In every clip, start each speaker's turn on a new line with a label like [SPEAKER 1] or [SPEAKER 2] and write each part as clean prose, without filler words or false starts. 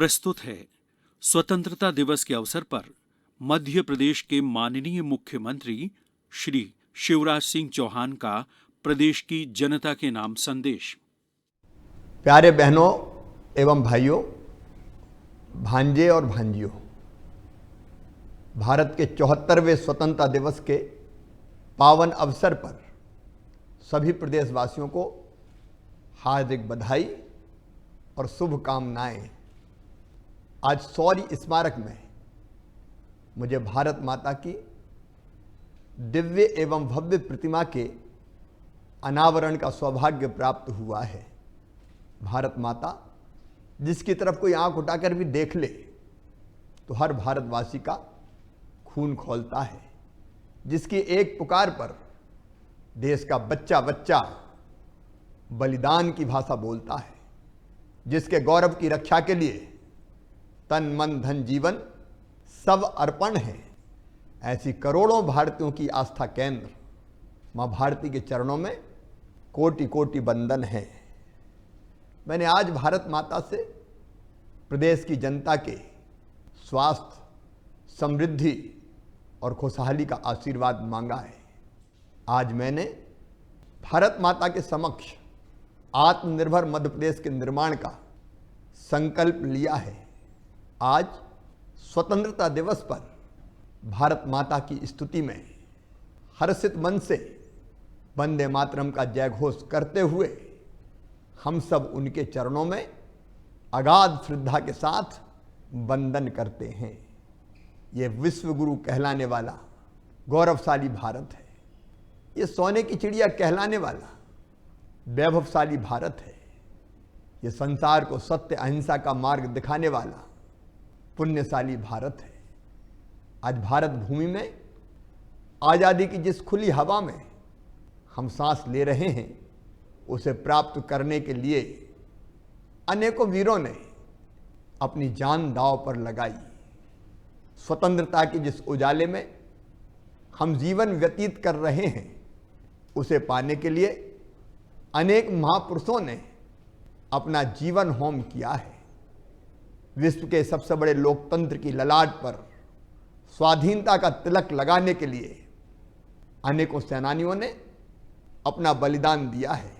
[SPEAKER 1] प्रस्तुत है स्वतंत्रता दिवस के अवसर पर मध्य प्रदेश के माननीय मुख्यमंत्री श्री शिवराज सिंह चौहान का प्रदेश की जनता के नाम संदेश।
[SPEAKER 2] प्यारे बहनों एवं भाइयों, भांजे और भांजियों, भारत के 74वें स्वतंत्रता दिवस के पावन अवसर पर सभी प्रदेशवासियों को हार्दिक बधाई और शुभकामनाएं। आज शौर्य स्मारक में मुझे भारत माता की दिव्य एवं भव्य प्रतिमा के अनावरण का सौभाग्य प्राप्त हुआ है। भारत माता जिसकी तरफ कोई आंख उठाकर भी देख ले तो हर भारतवासी का खून खौलता है, जिसकी एक पुकार पर देश का बच्चा बच्चा बलिदान की भाषा बोलता है, जिसके गौरव की रक्षा के लिए तन मन धन जीवन सब अर्पण है। ऐसी करोड़ों भारतीयों की आस्था केंद्र मां भारती के चरणों में कोटि कोटि वंदन है। मैंने आज भारत माता से प्रदेश की जनता के स्वास्थ्य, समृद्धि और खुशहाली का आशीर्वाद मांगा है। आज मैंने भारत माता के समक्ष आत्मनिर्भर मध्य प्रदेश के निर्माण का संकल्प लिया है। आज स्वतंत्रता दिवस पर भारत माता की स्तुति में हर्षित मन से वंदे मातरम का जय घोष करते हुए हम सब उनके चरणों में अगाध श्रद्धा के साथ वंदन करते हैं। ये विश्व गुरु कहलाने वाला गौरवशाली भारत है। ये सोने की चिड़िया कहलाने वाला वैभवशाली भारत है। ये संसार को सत्य अहिंसा का मार्ग दिखाने वाला पुण्यशाली भारत है। आज भारत भूमि में आज़ादी की जिस खुली हवा में हम सांस ले रहे हैं, उसे प्राप्त करने के लिए अनेकों वीरों ने अपनी जान दांव पर लगाई। स्वतंत्रता के जिस उजाले में हम जीवन व्यतीत कर रहे हैं, उसे पाने के लिए अनेक महापुरुषों ने अपना जीवन होम किया है। विश्व के सबसे बड़े लोकतंत्र की ललाट पर स्वाधीनता का तिलक लगाने के लिए अनेकों सेनानियों ने अपना बलिदान दिया है।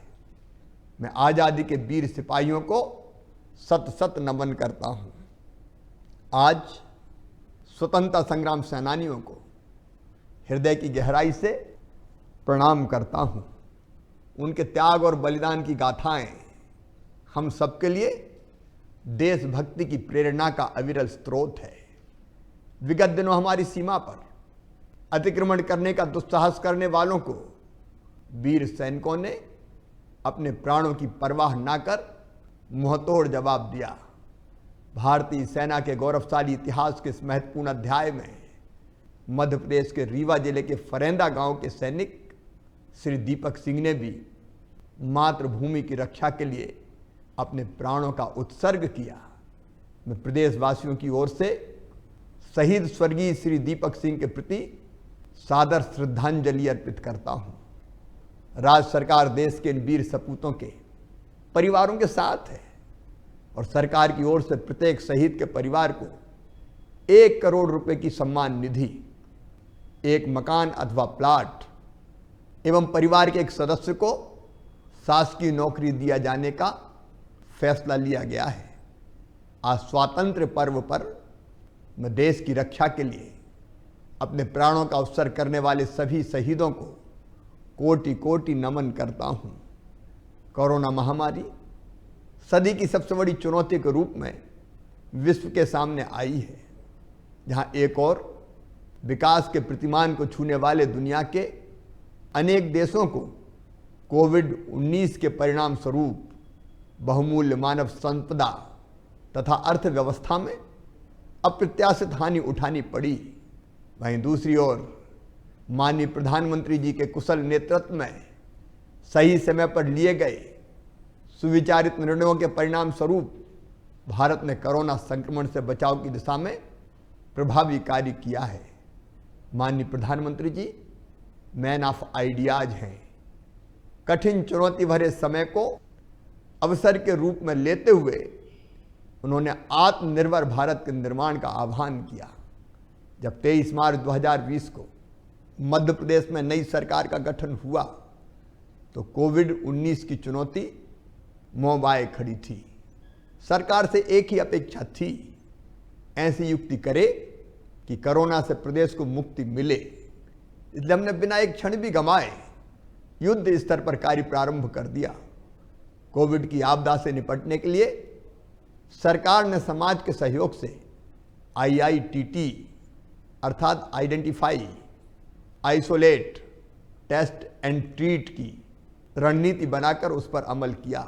[SPEAKER 2] मैं आज़ादी के वीर सिपाहियों को सत सत नमन करता हूं। आज स्वतंत्रता संग्राम सेनानियों को हृदय की गहराई से प्रणाम करता हूं। उनके त्याग और बलिदान की गाथाएं हम सबके लिए देशभक्ति की प्रेरणा का अविरल स्रोत है। विगत दिनों हमारी सीमा पर अतिक्रमण करने का दुस्साहस करने वालों को वीर सैनिकों ने अपने प्राणों की परवाह न कर मुंहतोड़ जवाब दिया। भारतीय सेना के गौरवशाली इतिहास के इस महत्वपूर्ण अध्याय में मध्य प्रदेश के रीवा जिले के फरेंदा गांव के सैनिक श्री दीपक सिंह ने भी मातृभूमि की रक्षा के लिए अपने प्राणों का उत्सर्ग किया। मैं प्रदेशवासियों की ओर से शहीद स्वर्गीय श्री दीपक सिंह के प्रति सादर श्रद्धांजलि अर्पित करता हूं। राज्य सरकार देश के इन वीर सपूतों के परिवारों के साथ है और सरकार की ओर से प्रत्येक शहीद के परिवार को 1 करोड़ रुपए की सम्मान निधि, एक मकान अथवा प्लाट एवं परिवार के एक सदस्य को शासकीय नौकरी दिया जाने का फैसला लिया गया है। आज स्वातंत्र्य पर्व पर मैं देश की रक्षा के लिए अपने प्राणों का उत्सर्ग करने वाले सभी शहीदों को कोटि कोटि नमन करता हूं। कोरोना महामारी सदी की सबसे बड़ी चुनौती के रूप में विश्व के सामने आई है, जहां एक और विकास के प्रतिमान को छूने वाले दुनिया के अनेक देशों को कोविड-19 के परिणाम स्वरूप बहुमूल्य मानव संपदा तथा अर्थव्यवस्था में अप्रत्याशित हानि उठानी पड़ी। वहीं दूसरी ओर माननीय प्रधानमंत्री जी के कुशल नेतृत्व में सही समय पर लिए गए सुविचारित निर्णयों के परिणाम स्वरूप भारत ने कोरोना संक्रमण से बचाव की दिशा में प्रभावी कार्य किया है। माननीय प्रधानमंत्री जी मैन ऑफ आइडियाज हैं। कठिन चुनौती भरे समय को अवसर के रूप में लेते हुए उन्होंने आत्मनिर्भर भारत के निर्माण का आह्वान किया। जब 23 मार्च 2020 को मध्य प्रदेश में नई सरकार का गठन हुआ तो कोविड-19 की चुनौती मुंह बाए खड़ी थी। सरकार से एक ही अपेक्षा थी, ऐसी युक्ति करे कि कोरोना से प्रदेश को मुक्ति मिले। इसलिए हमने बिना एक क्षण भी गंवाए युद्ध स्तर पर कार्य प्रारंभ कर दिया। कोविड की आपदा से निपटने के लिए सरकार ने समाज के सहयोग से IITT अर्थात identify, isolate, test and treat की रणनीति बनाकर उस पर अमल किया।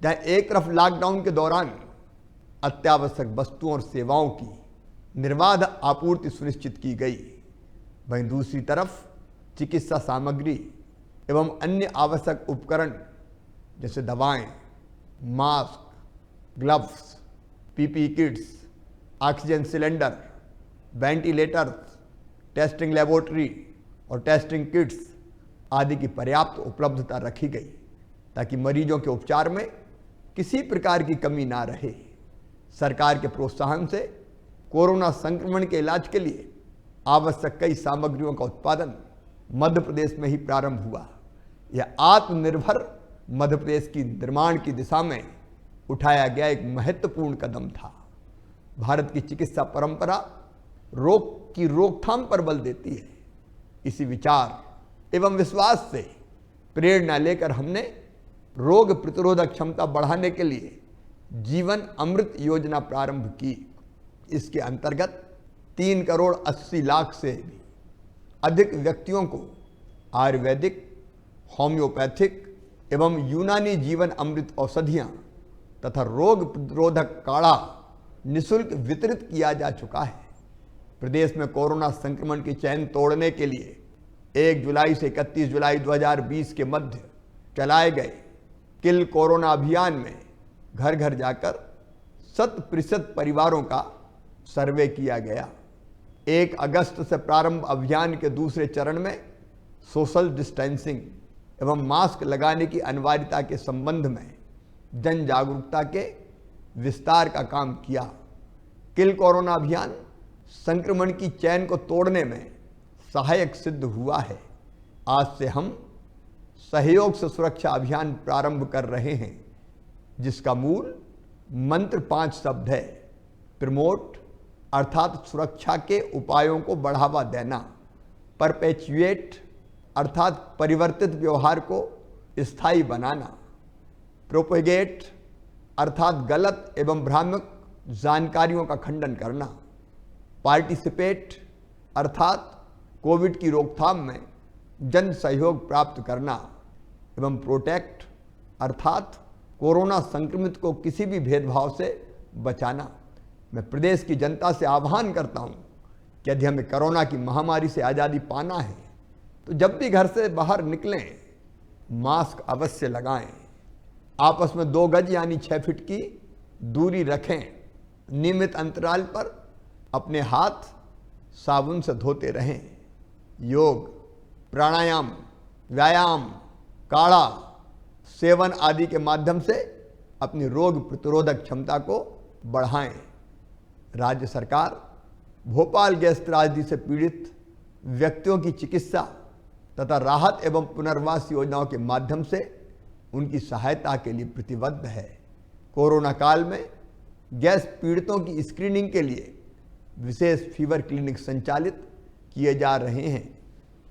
[SPEAKER 2] जहाँ एक तरफ लॉकडाउन के दौरान अत्यावश्यक वस्तुओं और सेवाओं की निर्बाध आपूर्ति सुनिश्चित की गई, वहीं दूसरी तरफ चिकित्सा सामग्री एवं अन्य आवश्यक उपकरण जैसे दवाएं, mask, gloves, PPE kits, oxygen cylinder, ventilators, testing laboratory और टेस्टिंग किट्स आदि की पर्याप्त उपलब्धता रखी गई ताकि मरीजों के उपचार में किसी प्रकार की कमी ना रहे। सरकार के प्रोत्साहन से कोरोना संक्रमण के इलाज के लिए आवश्यक कई सामग्रियों का उत्पादन मध्य प्रदेश में ही प्रारंभ हुआ। यह आत्मनिर्भर मध्य प्रदेश की निर्माण की दिशा में उठाया गया एक महत्वपूर्ण कदम था। भारत की चिकित्सा परंपरा रोग की रोकथाम पर बल देती है। इसी विचार एवं विश्वास से प्रेरणा लेकर हमने रोग प्रतिरोधक क्षमता बढ़ाने के लिए जीवन अमृत योजना प्रारंभ की। इसके अंतर्गत 3 करोड़ 80 लाख से भी अधिक व्यक्तियों को आयुर्वेदिक, होम्योपैथिक एवं यूनानी जीवन अमृत औषधियां तथा रोग प्रतिरोधक काढ़ा निःशुल्क वितरित किया जा चुका है। प्रदेश में कोरोना संक्रमण की चैन तोड़ने के लिए 1 जुलाई से 31 जुलाई 2020 के मध्य चलाए गए किल कोरोना अभियान में घर घर जाकर 100% परिवारों का सर्वे किया गया। 1 अगस्त से प्रारंभ अभियान के दूसरे चरण में सोशल डिस्टेंसिंग एवं मास्क लगाने की अनिवार्यता के संबंध में जन जागरूकता के विस्तार का काम किया। किल कोरोना अभियान संक्रमण की चैन को तोड़ने में सहायक सिद्ध हुआ है। आज से हम सहयोग से सुरक्षा अभियान प्रारंभ कर रहे हैं, जिसका मूल मंत्र 5 शब्द है। प्रमोट अर्थात सुरक्षा के उपायों को बढ़ावा देना, परपेचुएट अर्थात परिवर्तित व्यवहार को स्थायी बनाना, प्रोपेगेट अर्थात गलत एवं भ्रामक जानकारियों का खंडन करना, पार्टिसिपेट अर्थात कोविड की रोकथाम में जन सहयोग प्राप्त करना एवं प्रोटेक्ट अर्थात कोरोना संक्रमित को किसी भी भेदभाव से बचाना। मैं प्रदेश की जनता से आह्वान करता हूं कि यदि हमें कोरोना की महामारी से आज़ादी पाना है तो जब भी घर से बाहर निकलें मास्क अवश्य लगाएं, आपस में 2 गज यानी 6 फीट की दूरी रखें, नियमित अंतराल पर अपने हाथ साबुन से धोते रहें, योग, प्राणायाम, व्यायाम, काढ़ा सेवन आदि के माध्यम से अपनी रोग प्रतिरोधक क्षमता को बढ़ाएं। राज्य सरकार भोपाल गैस त्रासदी से पीड़ित व्यक्तियों की चिकित्सा तथा राहत एवं पुनर्वास योजनाओं के माध्यम से उनकी सहायता के लिए प्रतिबद्ध है। कोरोना काल में गैस पीड़ितों की स्क्रीनिंग के लिए विशेष फीवर क्लिनिक संचालित किए जा रहे हैं।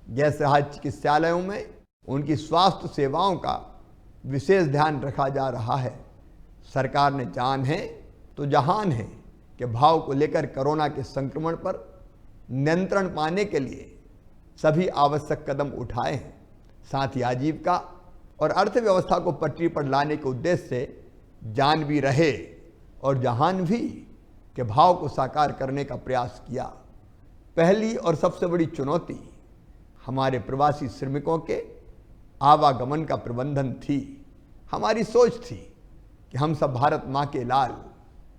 [SPEAKER 2] गैस रहित चिकित्सालयों में उनकी स्वास्थ्य सेवाओं का विशेष ध्यान रखा जा रहा है। सरकार ने जान है तो जहान है के भाव को लेकर कोरोना के संक्रमण पर नियंत्रण पाने के लिए सभी आवश्यक कदम उठाए हैं। साथ ही आजीविका और अर्थव्यवस्था को पटरी पर लाने के उद्देश्य से जान भी रहे और जहान भी के भाव को साकार करने का प्रयास किया। पहली और सबसे बड़ी चुनौती हमारे प्रवासी श्रमिकों के आवागमन का प्रबंधन थी। हमारी सोच थी कि हम सब भारत माँ के लाल,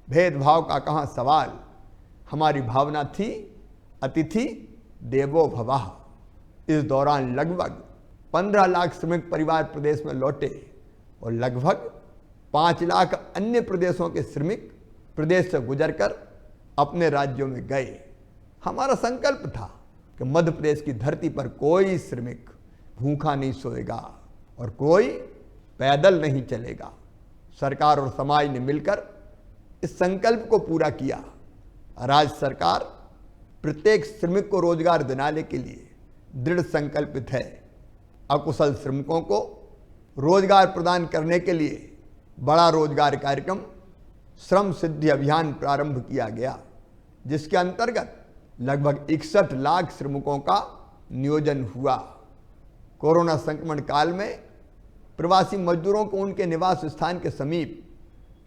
[SPEAKER 2] भेदभाव का कहाँ सवाल। हमारी भावना थी अतिथि देवो भवः। इस दौरान लगभग 15 लाख श्रमिक परिवार प्रदेश में लौटे और लगभग 5 लाख अन्य प्रदेशों के श्रमिक प्रदेश से गुजरकर अपने राज्यों में गए। हमारा संकल्प था कि मध्य प्रदेश की धरती पर कोई श्रमिक भूखा नहीं सोएगा और कोई पैदल नहीं चलेगा। सरकार और समाज ने मिलकर इस संकल्प को पूरा किया। राज्य सरकार प्रत्येक श्रमिक को रोजगार दिलाने के लिए दृढ़ संकल्पित है। अकुशल श्रमिकों को रोजगार प्रदान करने के लिए बड़ा रोजगार कार्यक्रम श्रम सिद्धि अभियान प्रारंभ किया गया, जिसके अंतर्गत लगभग 61 लाख श्रमिकों का नियोजन हुआ। कोरोना संक्रमण काल में प्रवासी मजदूरों को उनके निवास स्थान के समीप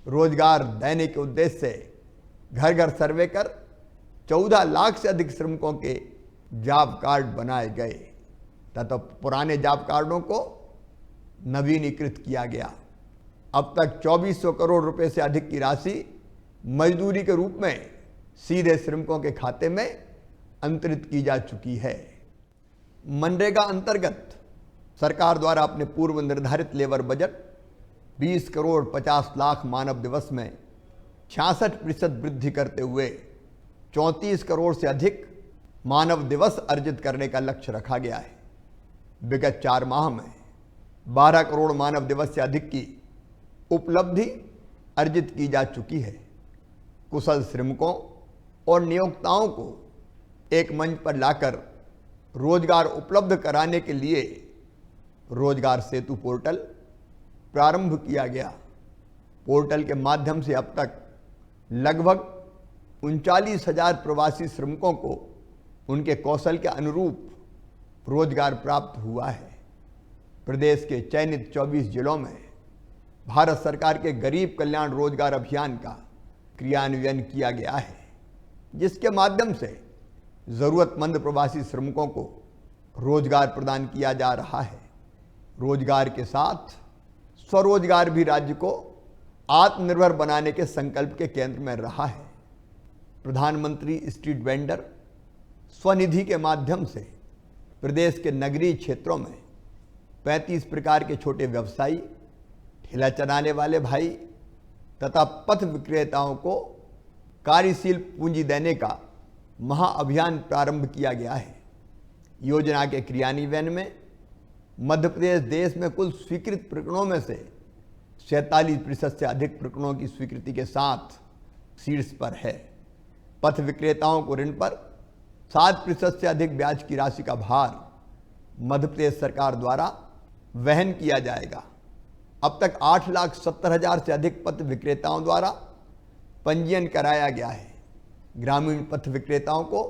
[SPEAKER 2] रोजगार देने के उद्देश्य से घर घर सर्वे कर 14 लाख से अधिक श्रमिकों के जॉब कार्ड बनाए गए तथा पुराने जॉब कार्डों को नवीनीकृत किया गया। अब तक 2400 करोड़ रुपए से अधिक की राशि मजदूरी के रूप में सीधे श्रमिकों के खाते में अंतरित की जा चुकी है। मनरेगा अंतर्गत सरकार द्वारा अपने पूर्व निर्धारित लेबर बजट 20 करोड़ 50 लाख मानव दिवस में 66% वृद्धि करते हुए 34 करोड़ से अधिक मानव दिवस अर्जित करने का लक्ष्य रखा गया है। विगत 4 माह में 12 करोड़ मानव दिवस से अधिक की उपलब्धि अर्जित की जा चुकी है। कुशल श्रमिकों और नियोक्ताओं को एक मंच पर लाकर रोजगार उपलब्ध कराने के लिए रोजगार सेतु पोर्टल प्रारंभ किया गया। पोर्टल के माध्यम से अब तक लगभग 39,000 प्रवासी श्रमिकों को उनके कौशल के अनुरूप रोजगार प्राप्त हुआ है। प्रदेश के चयनित 24 जिलों में भारत सरकार के गरीब कल्याण रोजगार अभियान का क्रियान्वयन किया गया है, जिसके माध्यम से जरूरतमंद प्रवासी श्रमिकों को रोजगार प्रदान किया जा रहा है। रोजगार के साथ स्वरोजगार भी राज्य को आत्मनिर्भर बनाने के संकल्प के केंद्र में रहा है। प्रधानमंत्री स्ट्रीट वेंडर स्वनिधि के माध्यम से प्रदेश के नगरीय क्षेत्रों में 35 प्रकार के छोटे व्यवसायी, ठेला चलाने वाले भाई तथा पथ विक्रेताओं को कार्यशील पूंजी देने का महाअभियान प्रारंभ किया गया है। योजना के क्रियान्वयन में मध्य प्रदेश देश में कुल स्वीकृत प्रकरणों में से 47% से अधिक प्रकरणों की स्वीकृति के साथ शीर्ष पर है। पथ विक्रेताओं को ऋण पर 7% से अधिक ब्याज की राशि का भार मध्य प्रदेश सरकार द्वारा वहन किया जाएगा। अब तक 8,70,000 से अधिक पथ विक्रेताओं द्वारा पंजीयन कराया गया है। ग्रामीण पथ विक्रेताओं को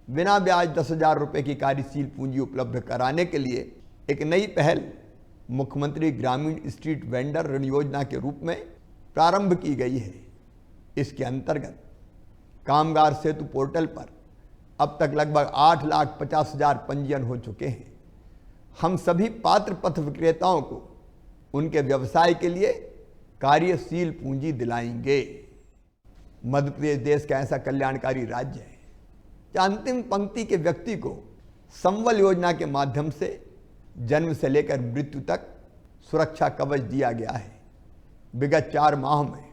[SPEAKER 2] बिना ब्याज 10,000 रुपये की कार्यशील पूंजी उपलब्ध कराने के लिए एक नई पहल मुख्यमंत्री ग्रामीण स्ट्रीट वेंडर ऋण योजना के रूप में प्रारंभ की गई है। इसके अंतर्गत कामगार सेतु पोर्टल पर अब तक लगभग 8,50,000 पंजीयन हो चुके हैं। हम सभी पात्र पथ विक्रेताओं को उनके व्यवसाय के लिए कार्यशील पूंजी दिलाएंगे। मध्य प्रदेश देश का ऐसा कल्याणकारी राज्य है जहाँ अंतिम पंक्ति के व्यक्ति को संबल योजना के माध्यम से जन्म से लेकर मृत्यु तक सुरक्षा कवच दिया गया है। विगत 4 माह में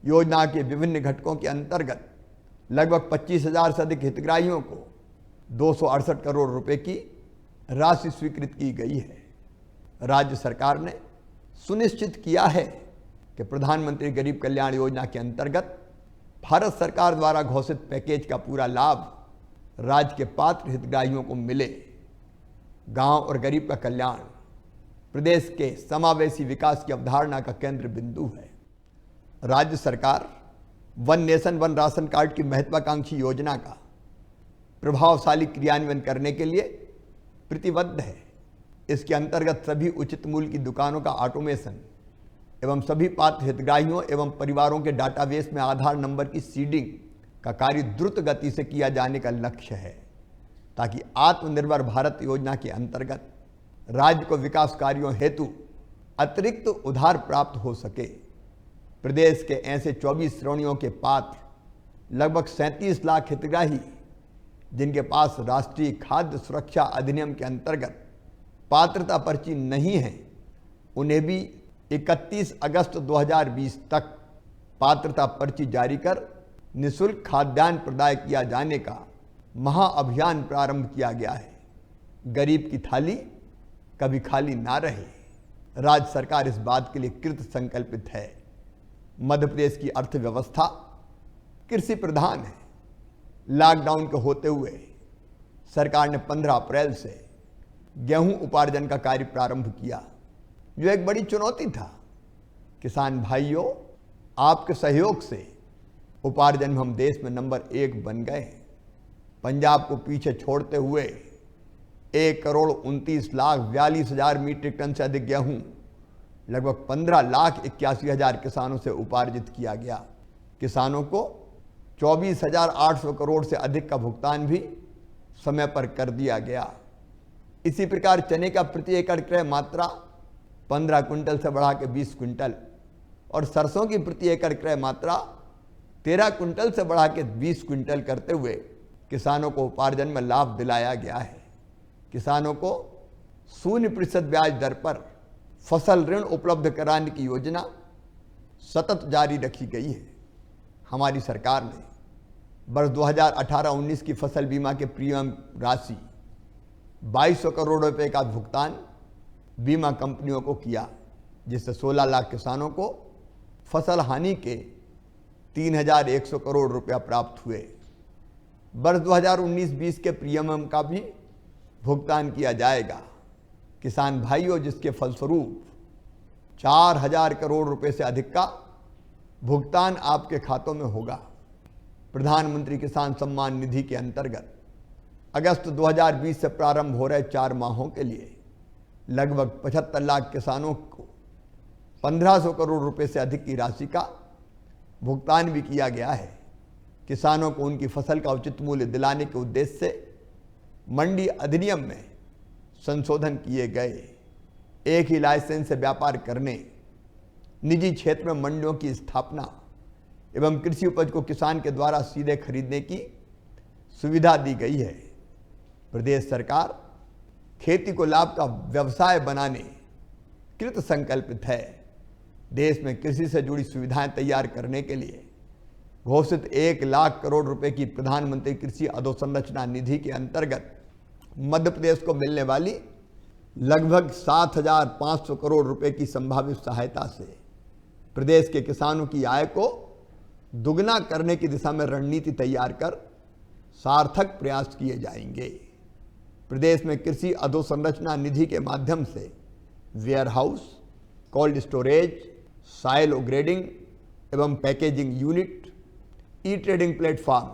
[SPEAKER 2] योजना के विभिन्न घटकों के अंतर्गत लगभग 25,000 से अधिक हितग्राहियों को 268 करोड़ रुपए की राशि स्वीकृत की गई है। राज्य सरकार ने सुनिश्चित किया है कि प्रधानमंत्री गरीब कल्याण योजना के अंतर्गत भारत सरकार द्वारा घोषित पैकेज का पूरा लाभ राज्य के पात्र हितग्राहियों को मिले। गांव और गरीब का कल्याण प्रदेश के समावेशी विकास की अवधारणा का केंद्र बिंदु है। राज्य सरकार one nation one ration card की महत्वाकांक्षी योजना का प्रभावशाली क्रियान्वयन करने के लिए प्रतिबद्ध है। इसके अंतर्गत सभी उचित मूल्य की दुकानों का ऑटोमेशन एवं सभी पात्र हितग्राहियों एवं परिवारों के डाटाबेस में आधार नंबर की सीडिंग का कार्य द्रुत गति से किया जाने का लक्ष्य है, ताकि आत्मनिर्भर भारत योजना के अंतर्गत राज्य को विकास कार्यों हेतु अतिरिक्त उधार प्राप्त हो सके। प्रदेश के ऐसे 24 श्रेणियों के पात्र लगभग 37 लाख हितग्राही जिनके पास राष्ट्रीय खाद्य सुरक्षा अधिनियम के अंतर्गत पात्रता पर्ची नहीं है, उन्हें भी 31 अगस्त 2020 तक पात्रता पर्ची जारी कर निःशुल्क खाद्यान्न प्रदाय किया जाने का महाअभियान प्रारंभ किया गया है। गरीब की थाली कभी खाली ना रहे, राज्य सरकार इस बात के लिए कृत संकल्पित है। मध्य प्रदेश की अर्थव्यवस्था कृषि प्रधान है। लॉकडाउन के होते हुए सरकार ने 15 अप्रैल से गेहूं उपार्जन का कार्य प्रारंभ किया, जो एक बड़ी चुनौती था। किसान भाइयों, आपके सहयोग से उपार्जन में हम देश में नंबर 1 बन गए हैं। पंजाब को पीछे छोड़ते हुए 1,29,42,000 मीट्रिक टन से अधिक गेहूं लगभग 15,81,000 किसानों से उपार्जित किया गया। किसानों को 24,800 करोड़ से अधिक का भुगतान भी समय पर कर दिया गया। इसी प्रकार चने का प्रति एकड़ क्रय मात्रा 15 क्विंटल से बढ़ा के 20 क्विंटल और सरसों की प्रति एकड़ क्रय मात्रा 13 क्विंटल से बढ़ा के 20 क्विंटल करते हुए किसानों को उपार्जन में लाभ दिलाया गया है। किसानों को 0% ब्याज दर पर फसल ऋण उपलब्ध कराने की योजना सतत जारी रखी गई है। हमारी सरकार ने वर्ष 2018-19 की फसल बीमा के प्रीमियम राशि 2200 करोड़ रुपए का भुगतान बीमा कंपनियों को किया, जिससे 16 लाख किसानों को फसल हानि के 3,100 करोड़ रुपया प्राप्त हुए। वर्ष 2019-20 के प्रीमियम का भी भुगतान किया जाएगा। किसान भाइयों, जिसके फलस्वरूप 4,000 करोड़ रुपए से अधिक का भुगतान आपके खातों में होगा। प्रधानमंत्री किसान सम्मान निधि के अंतर्गत अगस्त 2020 से प्रारंभ हो रहे 4 माहों के लिए लगभग 75 लाख किसानों को 1,500 करोड़ रुपए से अधिक की राशि का भुगतान भी किया गया है। किसानों को उनकी फसल का उचित मूल्य दिलाने के उद्देश्य से मंडी अधिनियम में संशोधन किए गए। एक ही लाइसेंस से व्यापार करने, निजी क्षेत्र में मंडियों की स्थापना एवं कृषि उपज को किसान के द्वारा सीधे खरीदने की सुविधा दी गई है। प्रदेश सरकार खेती को लाभ का व्यवसाय बनाने कृत संकल्पित है। देश में कृषि से जुड़ी सुविधाएं तैयार करने के लिए घोषित 1 लाख करोड़ रुपए की प्रधानमंत्री कृषि अधोसंरचना निधि के अंतर्गत मध्य प्रदेश को मिलने वाली लगभग 7,500 करोड़ रुपए की संभावित सहायता से प्रदेश के किसानों की आय को दुगना करने की दिशा में रणनीति तैयार कर सार्थक प्रयास किए जाएंगे। प्रदेश में कृषि अधोसंरचना निधि के माध्यम से warehouse, cold storage, silo grading एवं packaging unit, e trading platform,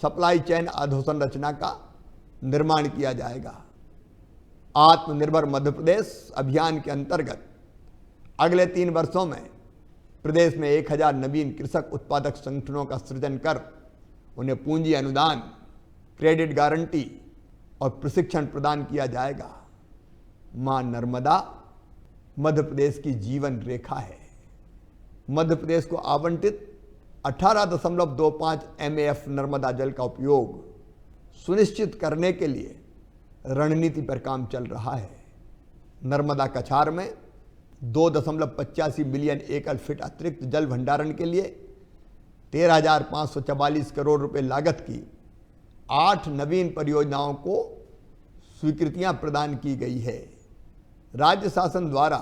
[SPEAKER 2] supply chain अधोसंरचना का निर्माण किया जाएगा। आत्मनिर्भर मध्य प्रदेश अभियान के अंतर्गत अगले 3 वर्षों में प्रदेश में 1,000 नवीन कृषक उत्पादक संगठनों का सृजन कर उन्हें पूंजी अनुदान, क्रेडिट गारंटी और प्रशिक्षण प्रदान किया जाएगा। मां नर्मदा मध्य प्रदेश की जीवन रेखा है। मध्य प्रदेश को आवंटित 18.25 MAF नर्मदा जल का उपयोग सुनिश्चित करने के लिए रणनीति पर काम चल रहा है। नर्मदा कछार में 2.85 मिलियन एकड़ फीट अतिरिक्त जल भंडारण के लिए 13,544 करोड़ रुपए लागत की 8 नवीन परियोजनाओं को स्वीकृतियां प्रदान की गई है। राज्य शासन द्वारा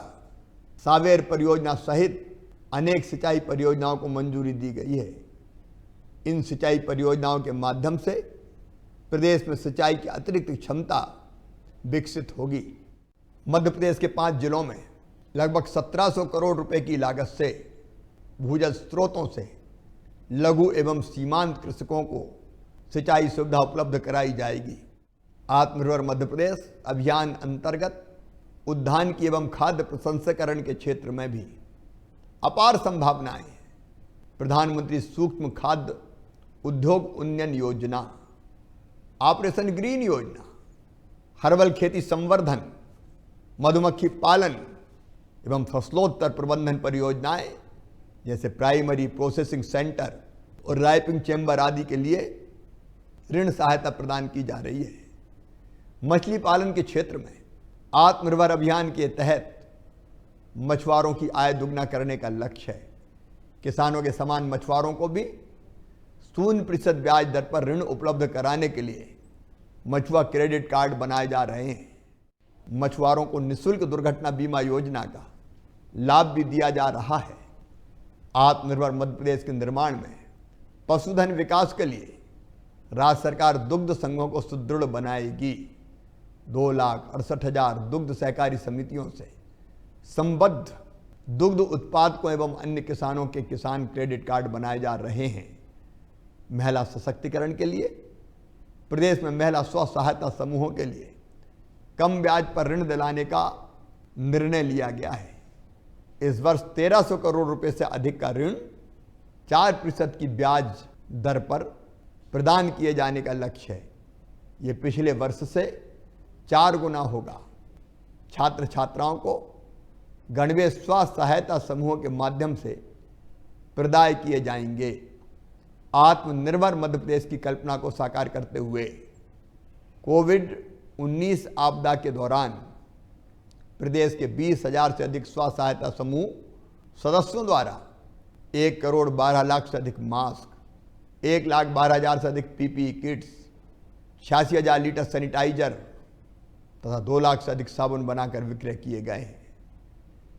[SPEAKER 2] सावेर परियोजना सहित अनेक सिंचाई परियोजनाओं को मंजूरी दी गई है। इन सिंचाई परियोजनाओं के माध्यम से प्रदेश में सिंचाई की अतिरिक्त क्षमता विकसित होगी। मध्य प्रदेश के 5 जिलों में लगभग 1,700 करोड़ रुपए की लागत से भूजल स्रोतों से लघु एवं सीमांत कृषकों को सिंचाई सुविधा उपलब्ध कराई जाएगी। आत्मनिर्भर मध्य प्रदेश अभियान अंतर्गत उद्यान की एवं खाद्य प्रसंस्करण के क्षेत्र में भी अपार संभावनाएं हैं। प्रधानमंत्री सूक्ष्म खाद्य उद्योग उन्नयन योजना, ऑपरेशन ग्रीन योजना, हर्बल खेती संवर्धन, मधुमक्खी पालन एवं फसलोत्तर प्रबंधन परियोजनाएं जैसे प्राइमरी प्रोसेसिंग सेंटर और राइपिंग चेंबर आदि के लिए ऋण सहायता प्रदान की जा रही है। मछली पालन के क्षेत्र में आत्मनिर्भर अभियान के तहत मछुआरों की आय दुगना करने का लक्ष्य है। किसानों के समान मछुआरों को भी 0% ब्याज दर पर ऋण उपलब्ध कराने के लिए मछुआ क्रेडिट कार्ड बनाए जा रहे हैं। मछुआरों को निःशुल्क दुर्घटना बीमा योजना का लाभ भी दिया जा रहा है। आत्मनिर्भर मध्य प्रदेश के निर्माण में पशुधन विकास के लिए राज्य सरकार दुग्ध संघों को सुदृढ़ बनाएगी। 2,68,000 दुग्ध सहकारी समितियों से संबद्ध दुग्ध उत्पादकों एवं अन्य किसानों के किसान क्रेडिट कार्ड बनाए जा रहे हैं। महिला सशक्तिकरण के लिए प्रदेश में महिला स्व सहायता समूहों के लिए कम ब्याज पर ऋण दिलाने का निर्णय लिया गया है। इस वर्ष 1,300 करोड़ रुपए से अधिक का ऋण 4% की ब्याज दर पर प्रदान किए जाने का लक्ष्य है। ये पिछले वर्ष से 4 गुना होगा। छात्र छात्राओं को गणवेश स्व सहायता समूहों के माध्यम से प्रदाय किए जाएंगे। आत्मनिर्भर मध्य प्रदेश की कल्पना को साकार करते हुए कोविड-19 आपदा के दौरान प्रदेश के 20,000 से अधिक स्व सहायता समूह सदस्यों द्वारा 1,12,00,000 से अधिक मास्क, 1,12,000 से अधिक पीपीई किट्स, 86,000 लीटर सैनिटाइजर तथा 2 लाख से अधिक साबुन बनाकर विक्रय किए गए हैं।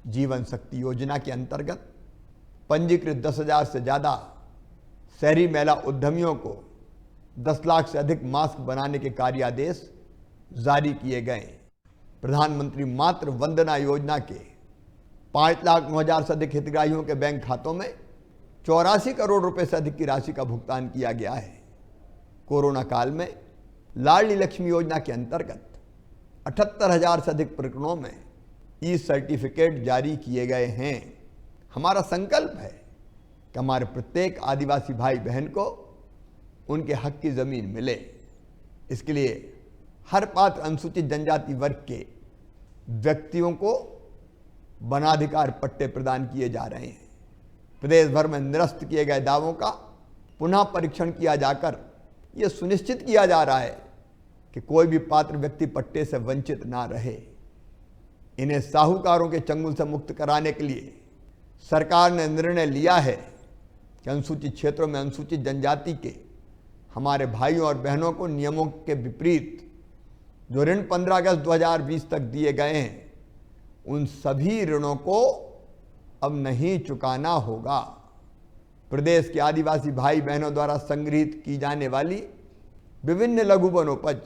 [SPEAKER 2] जीवन शक्ति योजना के अंतर्गत पंजीकृत 10,000 से ज़्यादा शहरी महिला उद्यमियों को 10 लाख से अधिक मास्क बनाने के कार्यादेश जारी किए गए। प्रधानमंत्री मातृ वंदना योजना के 5,09,000 से अधिक हितग्राहियों के बैंक खातों में 84 करोड़ रुपए से अधिक की राशि का भुगतान किया गया है। कोरोना काल में लाडली लक्ष्मी योजना के अंतर्गत 78,000 से अधिक प्रकरणों में ई सर्टिफिकेट जारी किए गए हैं। हमारा संकल्प है कि हमारे प्रत्येक आदिवासी भाई बहन को उनके हक की जमीन मिले। इसके लिए हर पात्र अनुसूचित जनजाति वर्ग के व्यक्तियों को वनाधिकार पट्टे प्रदान किए जा रहे हैं। प्रदेश भर में निरस्त किए गए दावों का पुनः परीक्षण किया जाकर यह सुनिश्चित किया जा रहा है कि कोई भी पात्र व्यक्ति पट्टे से वंचित ना रहे। इन्हें साहूकारों के चंगुल से मुक्त कराने के लिए सरकार ने निर्णय लिया है कि अनुसूचित क्षेत्रों में अनुसूचित जनजाति के हमारे भाइयों और बहनों को नियमों के विपरीत जो ऋण 15 अगस्त 2020 तक दिए गए हैं, उन सभी ऋणों को अब नहीं चुकाना होगा। प्रदेश के आदिवासी भाई बहनों द्वारा संग्रहित की जाने वाली विभिन्न लघु वनोपज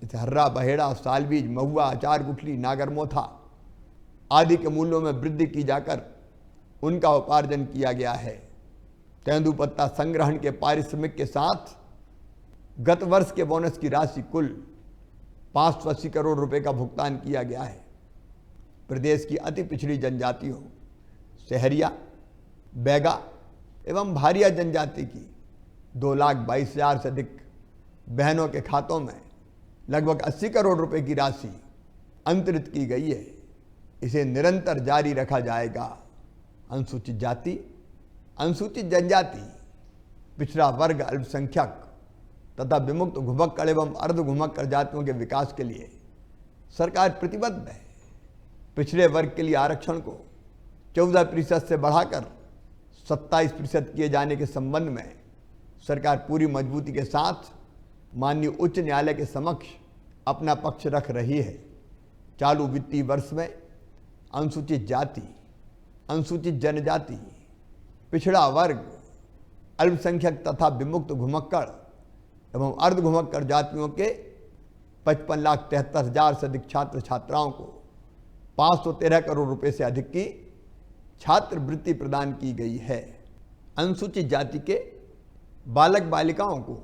[SPEAKER 2] जैसे हर्रा, बहेड़ा, सालबीज, महुआ, अचार गुठली, नागरमोथा आदि के मूल्यों में वृद्धि की जाकर उनका उपार्जन किया गया है। तेंदुपत्ता संग्रहण के पारिश्रमिक के साथ गत वर्ष के बोनस की राशि कुल 580 करोड़ रुपए का भुगतान किया गया है। प्रदेश की अति पिछड़ी जनजातियों सहरिया, बैगा एवं भारिया जनजाति की 2,22,000 से अधिक बहनों के खातों में लगभग 80 करोड़ रुपए की राशि अंतरित की गई है। इसे निरंतर जारी रखा जाएगा। अनुसूचित जाति, अनुसूचित जनजाति, पिछड़ा वर्ग, अल्पसंख्यक तथा विमुक्त घुमक्कड़ एवं अर्ध घुमक्कड़ जातियों के विकास के लिए सरकार प्रतिबद्ध है। पिछड़े वर्ग के लिए आरक्षण को 14% से बढ़ाकर 27% किए जाने के संबंध में सरकार पूरी मजबूती के साथ माननीय उच्च न्यायालय के समक्ष अपना पक्ष रख रही है। चालू वित्तीय वर्ष में अनुसूचित जाति, अनुसूचित जनजाति, पिछड़ा वर्ग, अल्पसंख्यक तथा विमुक्त घुमक्कड़ एवं अर्ध घुमक्कड़ जातियों के 55,73,000 से अधिक छात्र छात्राओं को 513 करोड़ रुपए से अधिक की छात्रवृत्ति प्रदान की गई है। अनुसूचित जाति के बालक बालिकाओं को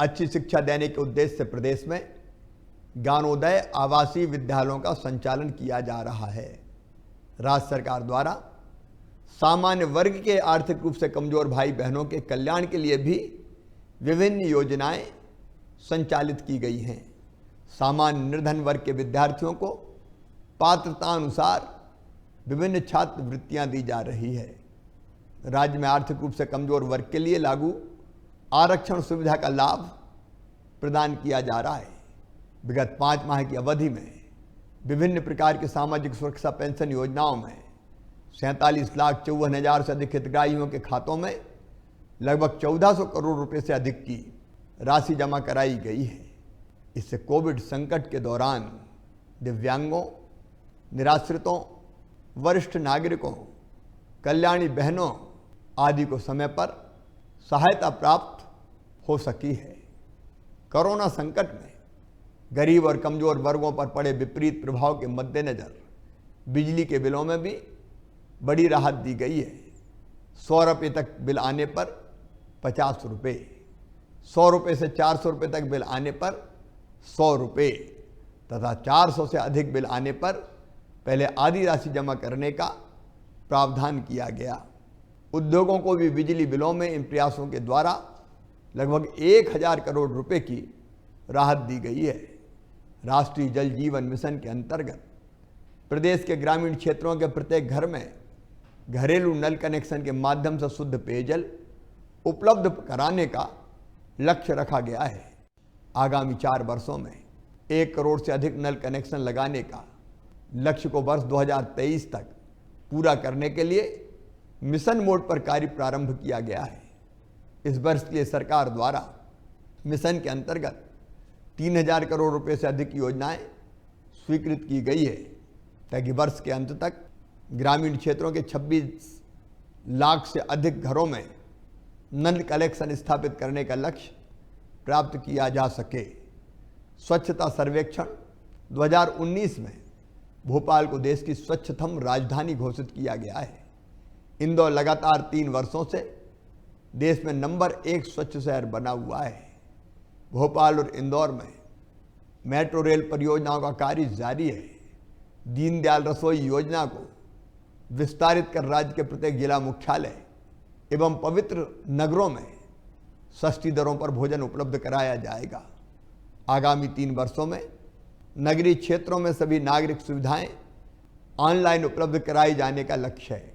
[SPEAKER 2] अच्छी शिक्षा देने के उद्देश्य से प्रदेश में ज्ञानोदय आवासीय विद्यालयों का संचालन किया जा रहा है। राज्य सरकार द्वारा सामान्य वर्ग के आर्थिक रूप से कमजोर भाई बहनों के कल्याण के लिए भी विभिन्न योजनाएं संचालित की गई हैं। सामान्य निर्धन वर्ग के विद्यार्थियों को पात्रता अनुसार विभिन्न छात्रवृत्तियां दी जा रही है। राज्य में आर्थिक रूप से कमजोर वर्ग के लिए लागू आरक्षण सुविधा का लाभ प्रदान किया जा रहा है। विगत 5 माह की अवधि में विभिन्न प्रकार की सामाजिक सुरक्षा पेंशन योजनाओं में 47,54,000 से अधिक हितग्राहियों के खातों में लगभग 1400 करोड़ रुपए से अधिक की राशि जमा कराई गई है। इससे कोविड संकट के दौरान दिव्यांगों, निराश्रितों, वरिष्ठ नागरिकों, कल्याणी बहनों आदि को समय पर सहायता प्राप्त हो सकी है। कोरोना संकट में गरीब और कमजोर वर्गों पर पड़े विपरीत प्रभाव के मद्देनजर बिजली के बिलों में भी बड़ी राहत दी गई है। 100 रुपये तक बिल आने पर 50 रुपये, 100 रुपये से 400 रुपये तक बिल आने पर 100 रुपये तथा 400 से अधिक बिल आने पर पहले आधी राशि जमा करने का प्रावधान किया गया। उद्योगों को भी बिजली बिलों में इन प्रयासों के द्वारा लगभग 1000 करोड़ रुपए की राहत दी गई है। राष्ट्रीय जल जीवन मिशन के अंतर्गत प्रदेश के ग्रामीण क्षेत्रों के प्रत्येक घर में घरेलू नल कनेक्शन के माध्यम से शुद्ध पेयजल उपलब्ध कराने का लक्ष्य रखा गया है। आगामी 4 वर्षों में 1 करोड़ से अधिक नल कनेक्शन लगाने का लक्ष्य को वर्ष 2023 तक पूरा करने के लिए मिशन मोड पर कार्य प्रारंभ किया गया है। इस वर्ष के लिए सरकार द्वारा मिशन के अंतर्गत 3000 करोड़ रुपए से अधिक योजनाएं स्वीकृत की गई है, ताकि वर्ष के अंत तक ग्रामीण क्षेत्रों के 26 लाख से अधिक घरों में नल कनेक्शन स्थापित करने का लक्ष्य प्राप्त किया जा सके। स्वच्छता सर्वेक्षण 2019 में भोपाल को देश की स्वच्छतम राजधानी घोषित किया गया है। इंदौर लगातार 3 वर्षों से देश में नंबर 1 स्वच्छ शहर बना हुआ है। भोपाल और इंदौर में मेट्रो रेल परियोजनाओं का कार्य जारी है। दीनदयाल रसोई योजना को विस्तारित कर राज्य के प्रत्येक जिला मुख्यालय एवं पवित्र नगरों में सस्ती दरों पर भोजन उपलब्ध कराया जाएगा। आगामी 3 वर्षों में नगरीय क्षेत्रों में सभी नागरिक सुविधाएं ऑनलाइन उपलब्ध कराए जाने का लक्ष्य है।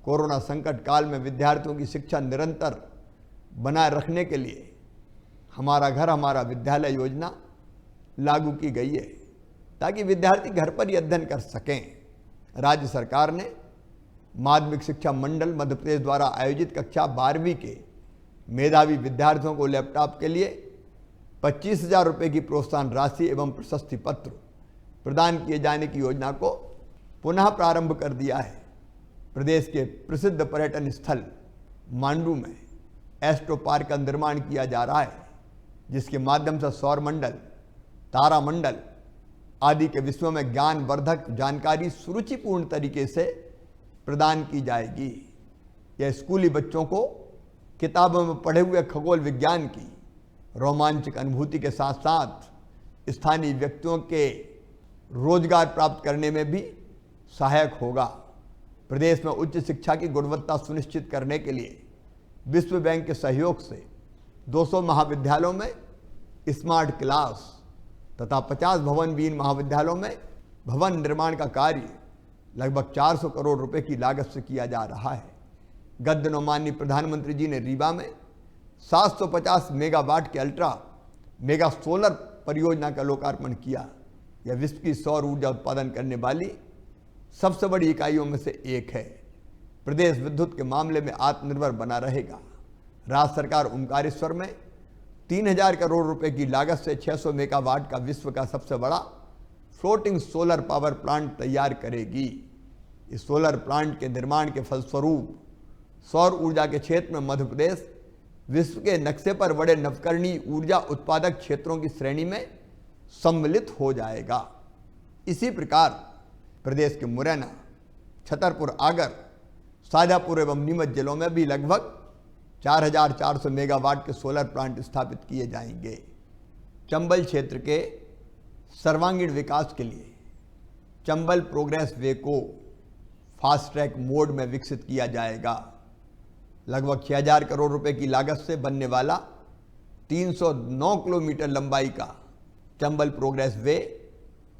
[SPEAKER 2] कोरोना संकट काल में विद्यार्थियों की शिक्षा निरंतर बनाए रखने के लिए हमारा घर हमारा विद्यालय योजना लागू की गई है, ताकि विद्यार्थी घर पर ही अध्ययन कर सकें। राज्य सरकार ने माध्यमिक शिक्षा मंडल मध्य प्रदेश द्वारा आयोजित कक्षा 12वीं के मेधावी विद्यार्थियों को लैपटॉप के लिए 25,000 रुपये की प्रोत्साहन राशि एवं प्रशस्ति पत्र प्रदान किए जाने की योजना को पुनः प्रारंभ कर दिया है। प्रदेश के प्रसिद्ध पर्यटन स्थल मांडू में एस्ट्रो पार्क का निर्माण किया जा रहा है, जिसके माध्यम से सौर मंडल, तारा मंडल आदि के विश्व में ज्ञानवर्धक जानकारी सुरुचिपूर्ण तरीके से प्रदान की जाएगी। यह स्कूली बच्चों को किताबों में पढ़े हुए खगोल विज्ञान की रोमांचक अनुभूति के साथ साथ स्थानीय व्यक्तियों के रोजगार प्राप्त करने में भी सहायक होगा। प्रदेश में उच्च शिक्षा की गुणवत्ता सुनिश्चित करने के लिए विश्व बैंक के सहयोग से 200 महाविद्यालयों में स्मार्ट क्लास तथा 50 भवनविहीन महाविद्यालयों में भवन निर्माण का कार्य लगभग 400 करोड़ रुपए की लागत से किया जा रहा है। गत दिनों माननीय प्रधानमंत्री जी ने रीवा में 750 मेगावाट के अल्ट्रा मेगा सोलर परियोजना का लोकार्पण किया। यह विश्व की सौर ऊर्जा उत्पादन करने वाली सबसे बड़ी इकाइयों में से एक है। प्रदेश विद्युत के मामले में आत्मनिर्भर बना रहेगा। राज्य सरकार ओमकारेश्वर में 3000 करोड़ रुपए की लागत से 600 मेगावाट का विश्व का सबसे बड़ा फ्लोटिंग सोलर पावर प्लांट तैयार करेगी। इस सोलर प्लांट के निर्माण के फलस्वरूप सौर ऊर्जा के क्षेत्र में मध्य प्रदेश विश्व के नक्शे पर बड़े नवकरणीय ऊर्जा उत्पादक क्षेत्रों की श्रेणी में सम्मिलित हो जाएगा। इसी प्रकार प्रदेश के मुरैना, छतरपुर, आगर, शाजापुर एवं नीमच जिलों में भी लगभग 4400 मेगावाट के सोलर प्लांट स्थापित किए जाएंगे। चंबल क्षेत्र के सर्वांगीण विकास के लिए चंबल प्रोग्रेस वे को फास्ट ट्रैक मोड में विकसित किया जाएगा। लगभग 6000 करोड़ रुपए की लागत से बनने वाला 309 किलोमीटर लंबाई का चंबल प्रोग्रेस वे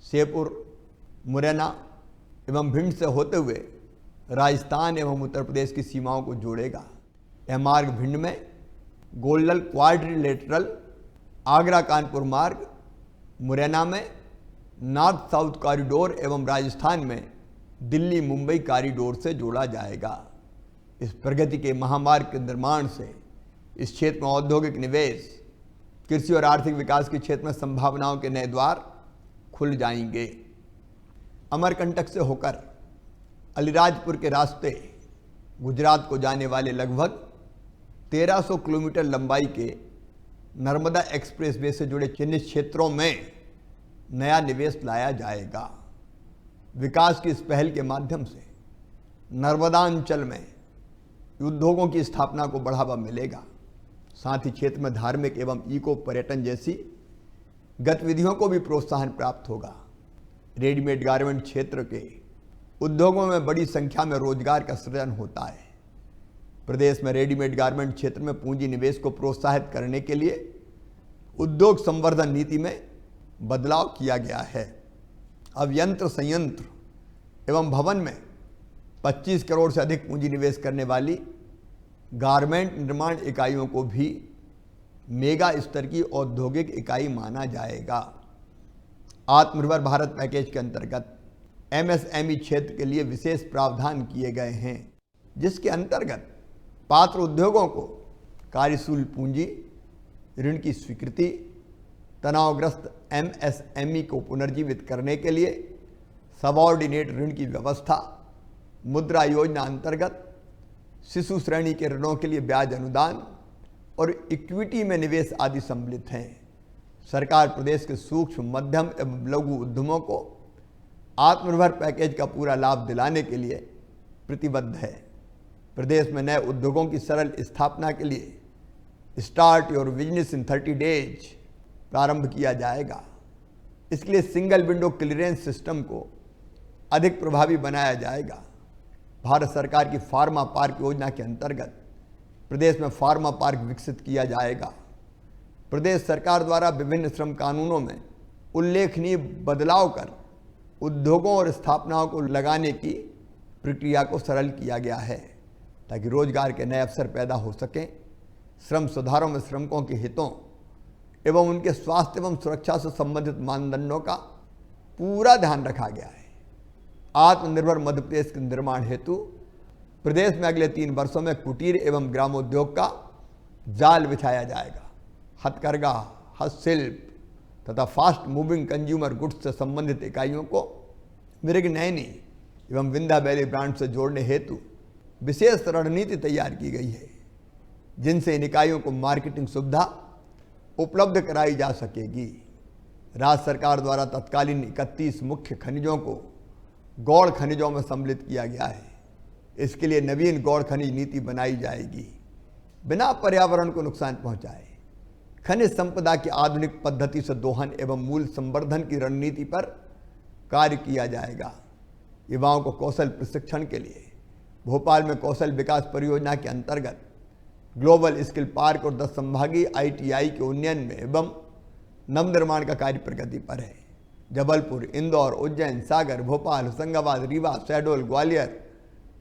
[SPEAKER 2] शेरपुर, मुरैना एवं भिंड से होते हुए राजस्थान एवं उत्तर प्रदेश की सीमाओं को जोड़ेगा। यह मार्ग भिंड में गोल्डन क्वाड्रिलेटरल, आगरा कानपुर मार्ग, मुरैना में नॉर्थ साउथ कॉरिडोर एवं राजस्थान में दिल्ली मुंबई कॉरिडोर से जोड़ा जाएगा। इस प्रगति के महामार्ग के निर्माण से इस क्षेत्र में औद्योगिक निवेश, कृषि और आर्थिक विकास के क्षेत्र में संभावनाओं के नए द्वार खुल जाएंगे। अमरकंटक से होकर अलीराजपुर के रास्ते गुजरात को जाने वाले लगभग 1300 किलोमीटर लंबाई के नर्मदा एक्सप्रेसवे से जुड़े चिन्हित क्षेत्रों में नया निवेश लाया जाएगा। विकास की इस पहल के माध्यम से नर्मदांचल में उद्योगों की स्थापना को बढ़ावा मिलेगा। साथ ही क्षेत्र में धार्मिक एवं इको पर्यटन जैसी गतिविधियों को भी प्रोत्साहन प्राप्त होगा। रेडीमेड गारमेंट क्षेत्र के उद्योगों में बड़ी संख्या में रोजगार का सृजन होता है। प्रदेश में रेडीमेड गारमेंट क्षेत्र में पूंजी निवेश को प्रोत्साहित करने के लिए उद्योग संवर्धन नीति में बदलाव किया गया है। अब यंत्र संयंत्र एवं भवन में 25 करोड़ से अधिक पूंजी निवेश करने वाली गारमेंट निर्माण इकाइयों को भी मेगा स्तर की औद्योगिक इकाई माना जाएगा। आत्मनिर्भर भारत पैकेज के अंतर्गत एमएसएमई क्षेत्र के लिए विशेष प्रावधान किए गए हैं, जिसके अंतर्गत पात्र उद्योगों को कार्यशील पूंजी ऋण की स्वीकृति, तनावग्रस्त एमएसएमई को पुनर्जीवित करने के लिए सबऑर्डिनेट ऋण की व्यवस्था, मुद्रा योजना अंतर्गत शिशु श्रेणी के ऋणों के लिए ब्याज अनुदान और इक्विटी में निवेश आदि सम्मिलित हैं। सरकार प्रदेश के सूक्ष्म, मध्यम एवं लघु उद्यमों को आत्मनिर्भर पैकेज का पूरा लाभ दिलाने के लिए प्रतिबद्ध है। प्रदेश में नए उद्योगों की सरल स्थापना के लिए start your business in 30 days प्रारंभ किया जाएगा। इसके लिए सिंगल विंडो क्लियरेंस सिस्टम को अधिक प्रभावी बनाया जाएगा। भारत सरकार की फार्मा पार्क योजना के अंतर्गत प्रदेश में फार्मा पार्क विकसित किया जाएगा। प्रदेश सरकार द्वारा विभिन्न श्रम कानूनों में उल्लेखनीय बदलाव कर उद्योगों और स्थापनाओं को लगाने की प्रक्रिया को सरल किया गया है, ताकि रोजगार के नए अवसर पैदा हो सकें। श्रम सुधारों में श्रमिकों के हितों एवं उनके स्वास्थ्य एवं सुरक्षा से संबंधित मानदंडों का पूरा ध्यान रखा गया है। आत्मनिर्भर मध्य प्रदेश के निर्माण हेतु प्रदेश में अगले 3 वर्षों में कुटीर एवं ग्रामोद्योग का जाल बिछाया जाएगा। हथकरघा, हस्तशिल्प तथा फास्ट मूविंग कंज्यूमर गुड्स से संबंधित इकाइयों को मृगनयनी एवं विंध्या वैली ब्रांड से जोड़ने हेतु विशेष रणनीति तैयार की गई है, जिनसे इन इकाइयों को मार्केटिंग सुविधा उपलब्ध कराई जा सकेगी। राज्य सरकार द्वारा तत्कालीन 31 मुख्य खनिजों को गौड़ खनिजों में सम्मिलित किया गया है। इसके लिए नवीन गौड़ खनिज नीति बनाई जाएगी, बिना पर्यावरण को नुकसान पहुंचाए। खनिज संपदा की आधुनिक पद्धति से दोहन एवं मूल्य संवर्धन की रणनीति पर कार्य किया जाएगा। युवाओं को कौशल प्रशिक्षण के लिए भोपाल में कौशल विकास परियोजना के अंतर्गत ग्लोबल स्किल पार्क और 10 संभागीय ITI के उन्नयन में एवं नवनिर्माण का कार्य प्रगति पर है। जबलपुर, इंदौर, उज्जैन, सागर, भोपाल, होशंगाबाद, रीवा, शहडोल, ग्वालियर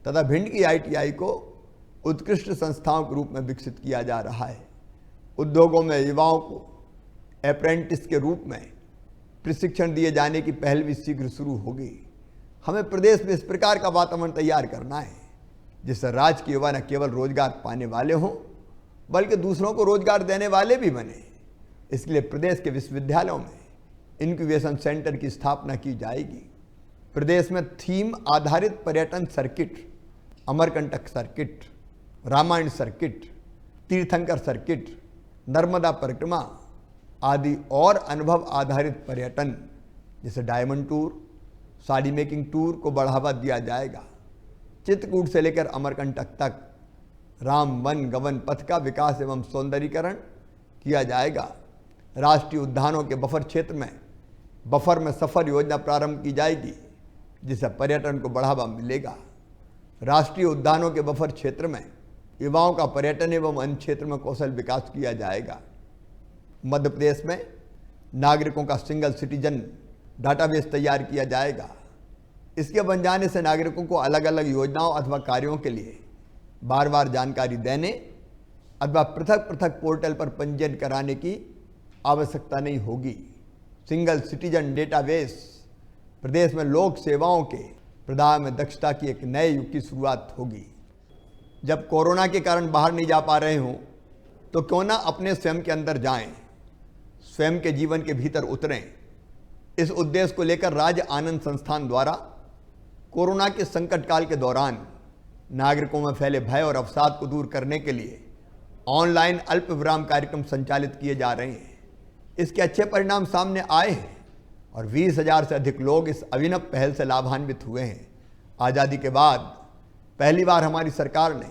[SPEAKER 2] तथा भिंड की ITI को उत्कृष्ट संस्थाओं के रूप में विकसित किया जा रहा है। उद्योगों में युवाओं को अप्रेंटिस के रूप में प्रशिक्षण दिए जाने की पहल भी शीघ्र शुरू होगी। हमें प्रदेश में इस प्रकार का वातावरण तैयार करना है, जिससे राज्य के युवा न केवल रोजगार पाने वाले हों, बल्कि दूसरों को रोजगार देने वाले भी बने। इसके लिए प्रदेश के विश्वविद्यालयों में इंक्यूबेशन सेंटर की स्थापना की जाएगी। प्रदेश में थीम आधारित पर्यटन circuit, Amarkantak circuit, Ramayana circuit, तीर्थंकर सर्किट, नर्मदा परिक्रमा आदि और अनुभव आधारित पर्यटन जैसे diamond tour, sari making tour को बढ़ावा दिया जाएगा। चित्रकूट से लेकर अमरकंटक तक राम वन गवन पथ का विकास एवं सौंदर्यीकरण किया जाएगा। राष्ट्रीय उद्यानों के बफर क्षेत्र में बफर में सफर योजना प्रारंभ की जाएगी, जिससे पर्यटन को बढ़ावा मिलेगा। राष्ट्रीय उद्यानों के बफर क्षेत्र में युवाओं का पर्यटन एवं अन्य क्षेत्र में कौशल विकास किया जाएगा। मध्य प्रदेश में नागरिकों का सिंगल सिटीजन डाटाबेस तैयार किया जाएगा। इसके बन जाने से नागरिकों को अलग अलग योजनाओं अथवा कार्यों के लिए बार बार जानकारी देने अथवा पृथक पृथक पोर्टल पर पंजीयन कराने की आवश्यकता नहीं होगी। सिंगल सिटीजन डेटाबेस प्रदेश में लोक सेवाओं के प्रदान में दक्षता की एक नए युग की शुरुआत होगी। जब कोरोना के कारण बाहर नहीं जा पा रहे हों तो क्यों ना अपने स्वयं के अंदर जाएं, स्वयं के जीवन के भीतर उतरें। इस उद्देश्य को लेकर राज्य आनंद संस्थान द्वारा कोरोना के संकट काल के दौरान नागरिकों में फैले भय और अवसाद को दूर करने के लिए ऑनलाइन अल्प विराम कार्यक्रम संचालित किए जा रहे हैं। इसके अच्छे परिणाम सामने आए हैं और 20,000 से अधिक लोग इस अभिनव पहल से लाभान्वित हुए हैं। आज़ादी के बाद पहली बार हमारी सरकार ने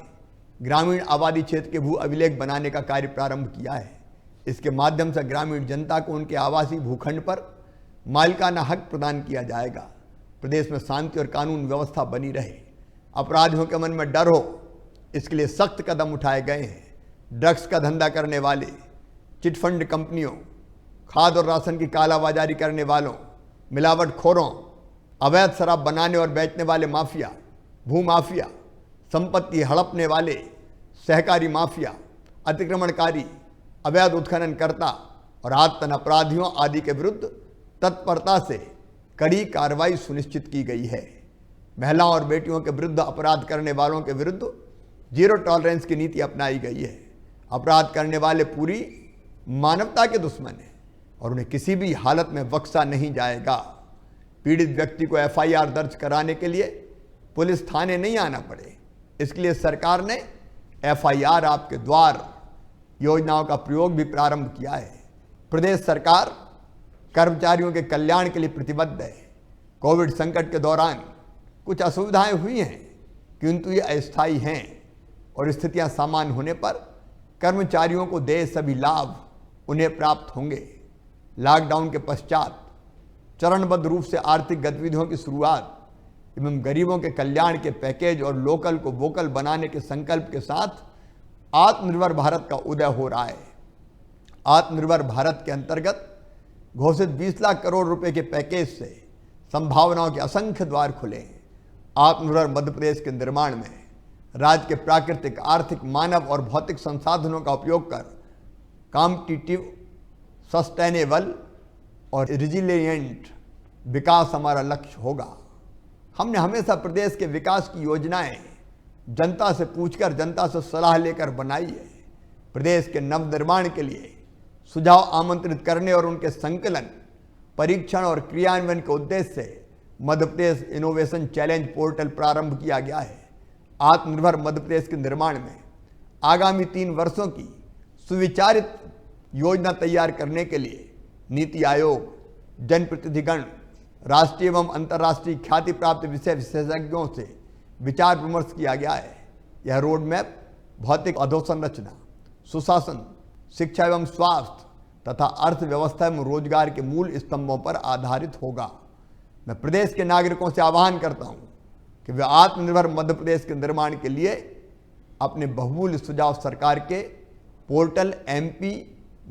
[SPEAKER 2] ग्रामीण आबादी क्षेत्र के भू अभिलेख बनाने का कार्य प्रारंभ किया है। इसके माध्यम से ग्रामीण जनता को उनके आवासीय भूखंड पर मालिकाना हक प्रदान किया जाएगा। प्रदेश में शांति और कानून व्यवस्था बनी रहे, अपराधियों के मन में डर हो, इसके लिए सख्त कदम उठाए गए हैं। ड्रग्स का धंधा करने वाले, चिटफंड कंपनियों, खाद और राशन की कालाबाजारी करने वालों, मिलावटखोरों, अवैध शराब बनाने और बेचने वाले माफिया, भूमाफिया, संपत्ति हड़पने वाले, सहकारी माफिया, अतिक्रमणकारी, अवैध उत्खननकर्ता और आतंक अपराधियों आदि के विरुद्ध तत्परता से कड़ी कार्रवाई सुनिश्चित की गई है। महिलाओं और बेटियों के विरुद्ध अपराध करने वालों के विरुद्ध जीरो टॉलरेंस की नीति अपनाई गई है। अपराध करने वाले पूरी मानवता के दुश्मन हैं और उन्हें किसी भी हालत में बख्शा नहीं जाएगा। पीड़ित व्यक्ति को एफआईआर दर्ज कराने के लिए पुलिस थाने नहीं आना पड़े, इसके लिए सरकार ने एफआईआर आपके द्वार योजनाओं का प्रयोग भी प्रारंभ किया है। प्रदेश सरकार कर्मचारियों के कल्याण के लिए प्रतिबद्ध है। कोविड संकट के दौरान कुछ असुविधाएं हुई हैं, किंतु ये अस्थायी हैं और स्थितियां सामान्य होने पर कर्मचारियों को देय सभी लाभ उन्हें प्राप्त होंगे। लॉकडाउन के पश्चात चरणबद्ध रूप से आर्थिक गतिविधियों की शुरुआत एवं गरीबों के कल्याण के पैकेज और लोकल को वोकल बनाने के संकल्प के साथ आत्मनिर्भर भारत का उदय हो रहा है। आत्मनिर्भर भारत के अंतर्गत घोषित 20 लाख करोड़ रुपए के पैकेज से संभावनाओं के असंख्य द्वार खुले हैं। आत्मनिर्भर मध्य प्रदेश के निर्माण में राज्य के प्राकृतिक, आर्थिक, मानव और भौतिक संसाधनों का उपयोग कर कॉम्पिटिटिव, सस्टेनेबल और रिजिलियंट विकास हमारा लक्ष्य होगा। हमने हमेशा प्रदेश के विकास की योजनाएं जनता से पूछकर, जनता से सलाह लेकर बनाई है। प्रदेश के नवनिर्माण के लिए सुझाव आमंत्रित करने और उनके संकलन, परीक्षण और क्रियान्वयन के उद्देश्य से Madhya Pradesh innovation challenge portal प्रारंभ किया गया है। आत्मनिर्भर मध्य प्रदेश के निर्माण में आगामी 3 वर्षों की सुविचारित योजना तैयार करने के लिए नीति आयोग, जनप्रतिनिधिगण, राष्ट्रीय एवं अंतर्राष्ट्रीय ख्याति प्राप्त विषय विशेषज्ञों से विचार विमर्श किया गया है। यह रोड मैप भौतिक अधोसंरचना, सुशासन, शिक्षा एवं स्वास्थ्य तथा अर्थव्यवस्था एवं रोजगार के मूल स्तंभों पर आधारित होगा। मैं प्रदेश के नागरिकों से आह्वान करता हूं कि वे आत्मनिर्भर मध्य प्रदेश के निर्माण के लिए अपने बहुमूल्य सुझाव सरकार के पोर्टल MP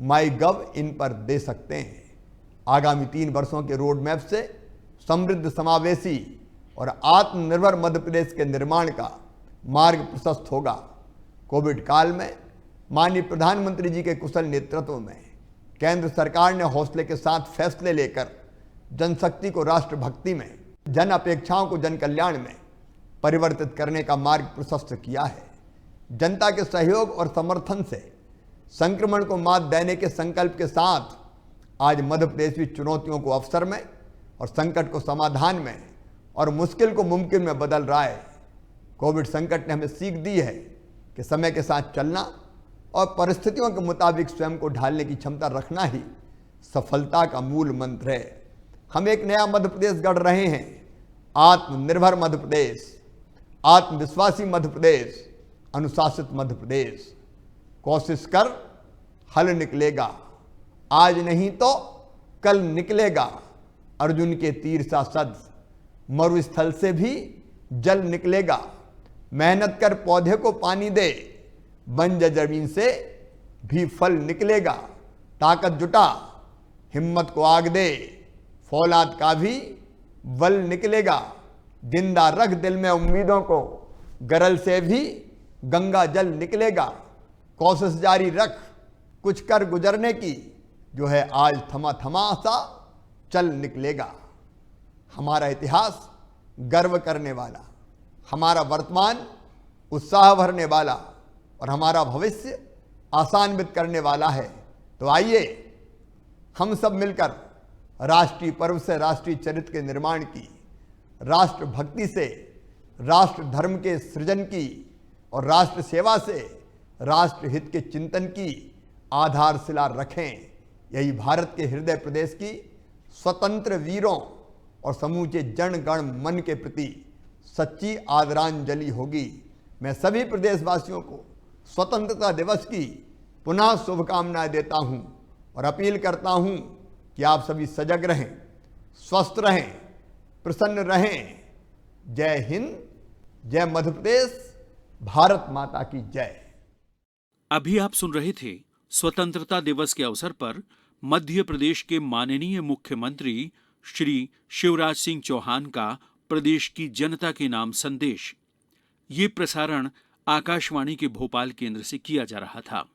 [SPEAKER 2] MyGov इन पर दे सकते हैं। आगामी 3 वर्षों के रोड मैप से समृद्ध, समावेशी और आत्मनिर्भर मध्य प्रदेश के निर्माण का मार्ग प्रशस्त होगा। कोविड काल में माननीय प्रधानमंत्री जी के कुशल नेतृत्व में केंद्र सरकार ने हौसले के साथ फैसले लेकर जनशक्ति को राष्ट्रभक्ति में, जन अपेक्षाओं को जन कल्याण में परिवर्तित करने का मार्ग प्रशस्त किया है। जनता के सहयोग और समर्थन से संक्रमण को मात देने के संकल्प के साथ आज मध्य प्रदेश भी चुनौतियों को अवसर में और संकट को समाधान में और मुश्किल को मुमकिन में बदल रहा है। कोविड संकट ने हमें सीख दी है कि समय के साथ चलना और परिस्थितियों के मुताबिक स्वयं को ढालने की क्षमता रखना ही सफलता का मूल मंत्र है। हम एक नया मध्य प्रदेश गढ़ रहे हैं, आत्मनिर्भर मध्य प्रदेश, आत्मविश्वासी मध्य प्रदेश, अनुशासित मध्य प्रदेश। कोशिश कर, हल निकलेगा, आज नहीं तो कल निकलेगा। अर्जुन के तीर सा सद, मरुस्थल से भी जल निकलेगा। मेहनत कर, पौधे को पानी दे, बंजर जमीन से भी फल निकलेगा। ताकत जुटा, हिम्मत को आग दे, फौलाद का भी बल निकलेगा। जिंदा रख दिल में उम्मीदों को, गरल से भी गंगा जल निकलेगा। कोशिश जारी रख, कुछ कर गुजरने की, जो है आज थमा थमा सा चल निकलेगा। हमारा इतिहास गर्व करने वाला, हमारा वर्तमान उत्साह भरने वाला और हमारा भविष्य आशान्वित करने वाला है। तो आइए हम सब मिलकर राष्ट्रीय पर्व से राष्ट्रीय चरित्र के निर्माण की, राष्ट्र भक्ति से राष्ट्र धर्म के सृजन की और राष्ट्र सेवा से राष्ट्र हित के चिंतन की आधारशिला रखें। यही भारत के हृदय प्रदेश की स्वतंत्र वीरों और समूचे जन गण मन के प्रति सच्ची आदरांजलि होगी। मैं सभी प्रदेशवासियों को स्वतंत्रता दिवस की पुनः शुभकामनाएं देता हूं और अपील करता हूं कि आप सभी सजग रहें, स्वस्थ रहें, प्रसन्न रहें। जय हिंद, जय मध्य प्रदेश, भारत माता की जय।
[SPEAKER 1] अभी आप सुन रहे थे स्वतंत्रता दिवस के अवसर पर मध्य प्रदेश के माननीय मुख्यमंत्री श्री शिवराज सिंह चौहान का प्रदेश की जनता के नाम संदेश। ये प्रसारण आकाशवाणी के भोपाल केंद्र से किया जा रहा था।